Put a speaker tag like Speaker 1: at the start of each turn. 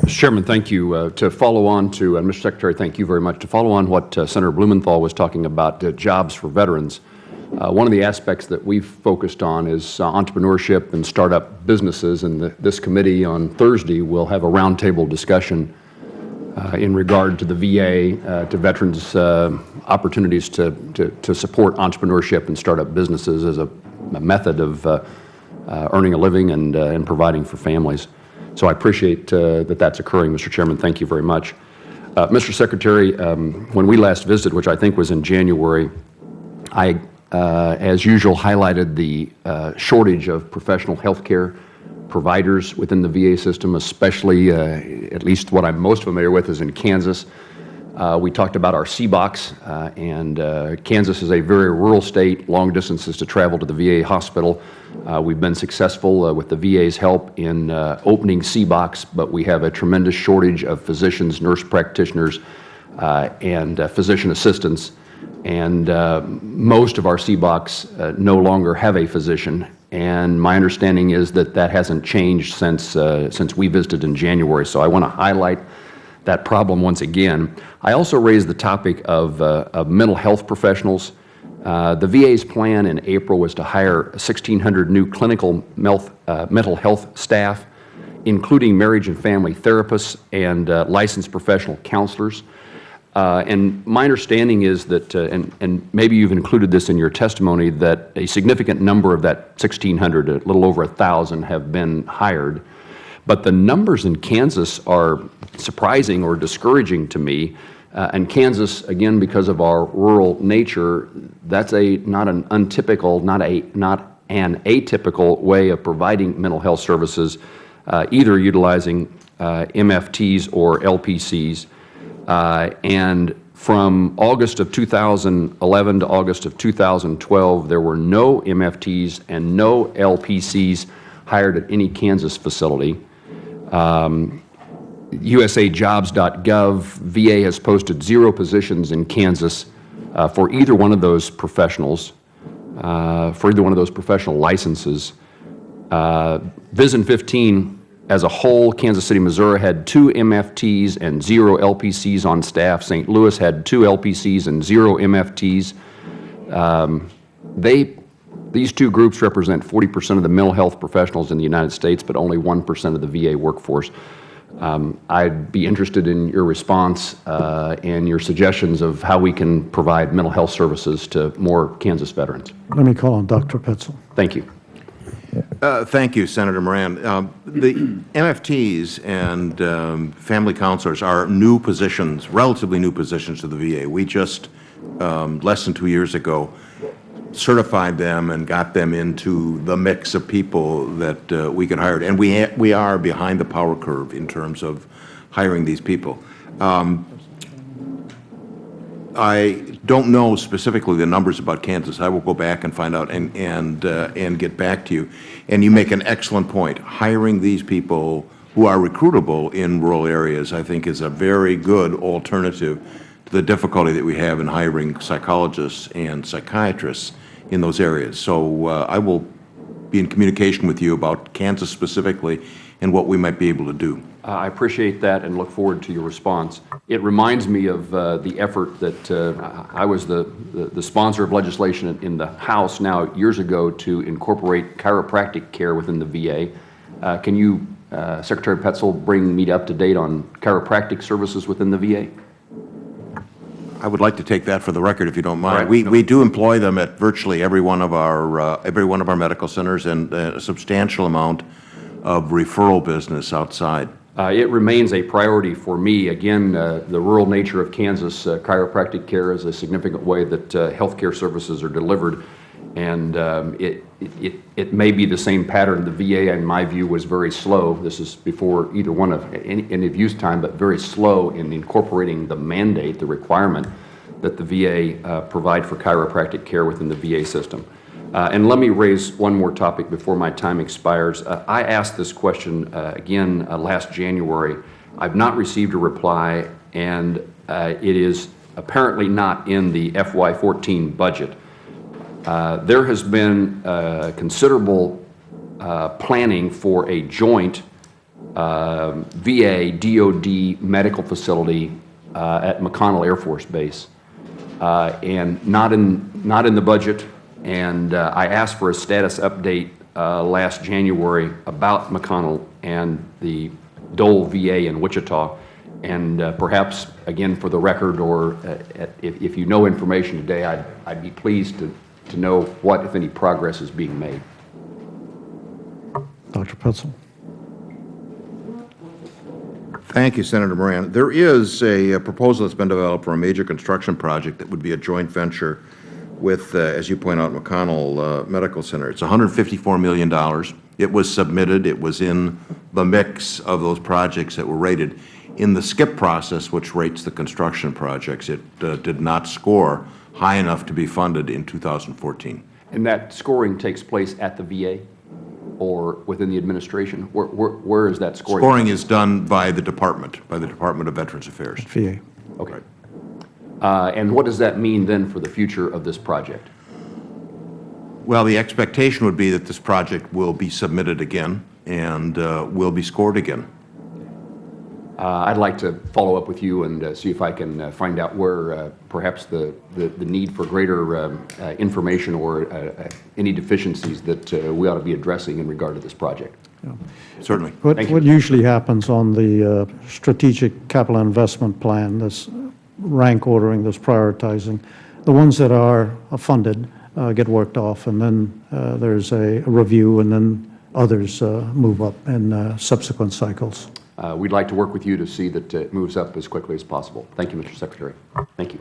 Speaker 1: Mr. Chairman, thank you. To follow on to, and Mr. Secretary, thank you very much. To follow on what Senator Blumenthal was talking about, jobs for veterans, one of the aspects that we've focused on is entrepreneurship and startup businesses, and this committee on Thursday will have a roundtable discussion in regard to the VA, to veterans' opportunities to support entrepreneurship and startup businesses as a method of earning a living and providing for families. So I appreciate that that's occurring, Mr. Chairman. Thank you very much. Mr. Secretary, when we last visited, which I think was in January, I, as usual, highlighted the shortage of professional health care providers within the VA system, especially, at least what I'm most familiar with is in Kansas. We talked about our CBOCs, and Kansas is a very rural state, long distances to travel to the VA hospital. We've been successful with the VA's help in opening CBOCs, but we have a tremendous shortage of physicians, nurse practitioners, and physician assistants. And most of our CBOCs no longer have a physician. And my understanding is that that hasn't changed since we visited in January. So I want to highlight that problem once again. I also raised the topic of mental health professionals. The VA's plan in April was to hire 1,600 new clinical mental health staff, including marriage and family therapists and licensed professional counselors. And my understanding is that, and maybe you've included this in your testimony, that a significant number of that 1,600, a little over 1,000, have been hired. But the numbers in Kansas are surprising or discouraging to me. And Kansas, again, because of our rural nature, that's not an untypical, not an atypical way of providing mental health services, either utilizing MFTs or LPCs. And from August of 2011 to August of 2012, there were no MFTs and no LPCs hired at any Kansas facility. USAjobs.gov, VA has posted 0 positions in Kansas for either one of those professionals, for either one of those professional licenses. Vision 15 as a whole, Kansas City, Missouri had 2 MFTs and 0 LPCs on staff. St. Louis had 2 LPCs and 0 MFTs. These two groups represent 40% of the mental health professionals in the United States, but only 1% of the VA workforce. I'd be interested in your response and your suggestions of how we can provide mental health services to more Kansas veterans.
Speaker 2: Let me call on Dr. Petzel.
Speaker 1: Thank you.
Speaker 3: Thank you, Senator Moran. The MFTs and family counselors are new positions, relatively new positions to the VA. We just, less than 2 years ago, certified them and got them into the mix of people that we could hire. And we are behind the power curve in terms of hiring these people. I don't know specifically the numbers about Kansas. I will go back and find out and get back to you. And you make an excellent point. Hiring these people who are recruitable in rural areas, I think, is a very good alternative to the difficulty that we have in hiring psychologists and psychiatrists in those areas. So I will be in communication with you about Kansas specifically and what we might be able to do.
Speaker 1: I appreciate that and look forward to your response. It reminds me of the effort that I was the sponsor of legislation in the House now years ago to incorporate chiropractic care within the VA. Can you, Secretary Petzel, bring me up to date on chiropractic services within the VA?
Speaker 3: I would like to take that for the record, if you don't mind.
Speaker 1: Right.
Speaker 3: We do employ them at virtually every one of our medical centers, and a substantial amount of referral business outside.
Speaker 1: It remains a priority for me. Again, the rural nature of Kansas, chiropractic care is a significant way that health care services are delivered, and it may be the same pattern. The VA, in my view, was very slow. This is before either one of any of you's time, but very slow in incorporating the mandate, the requirement that the VA provide for chiropractic care within the VA system. And let me raise one more topic before my time expires. I asked this question again last January. I've not received a reply, and it is apparently not in the FY14 budget. There has been considerable planning for a joint VA, DOD medical facility at McConnell Air Force Base, and not in the budget. And I asked for a status update last January about McConnell and the Dole VA in Wichita. And perhaps, again, for the record, or if you know information today, I'd be pleased to know what, if any, progress is being made.
Speaker 2: Dr. Petzel.
Speaker 3: Thank you, Senator Moran. There is a proposal that's been developed for a major construction project that would be a joint venture with, as you point out, McConnell Medical Center. It's $154 million. It was submitted. It was in the mix of those projects that were rated. In the SCIP process, which rates the construction projects, it did not score high enough to be funded in 2014.
Speaker 1: And that scoring takes place at the VA or within the administration? Where is that scoring?
Speaker 3: Scoring is done by the Department of Veterans Affairs.
Speaker 2: VA.
Speaker 1: Okay. And what does that mean then for the future of this project?
Speaker 3: Well, the expectation would be that this project will be submitted again and will be scored again.
Speaker 1: I'd like to follow up with you and see if I can find out where perhaps the need for greater information or any deficiencies that we ought to be addressing in regard to this project.
Speaker 2: Yeah.
Speaker 3: Certainly.
Speaker 2: What usually happens on the strategic capital investment plan, this rank ordering, this prioritizing, the ones that are funded get worked off, and then there's a review, and then others move up in subsequent cycles.
Speaker 1: We'd like to work with you to see that it moves up as quickly as possible. Thank you, Mr. Secretary. Thank you.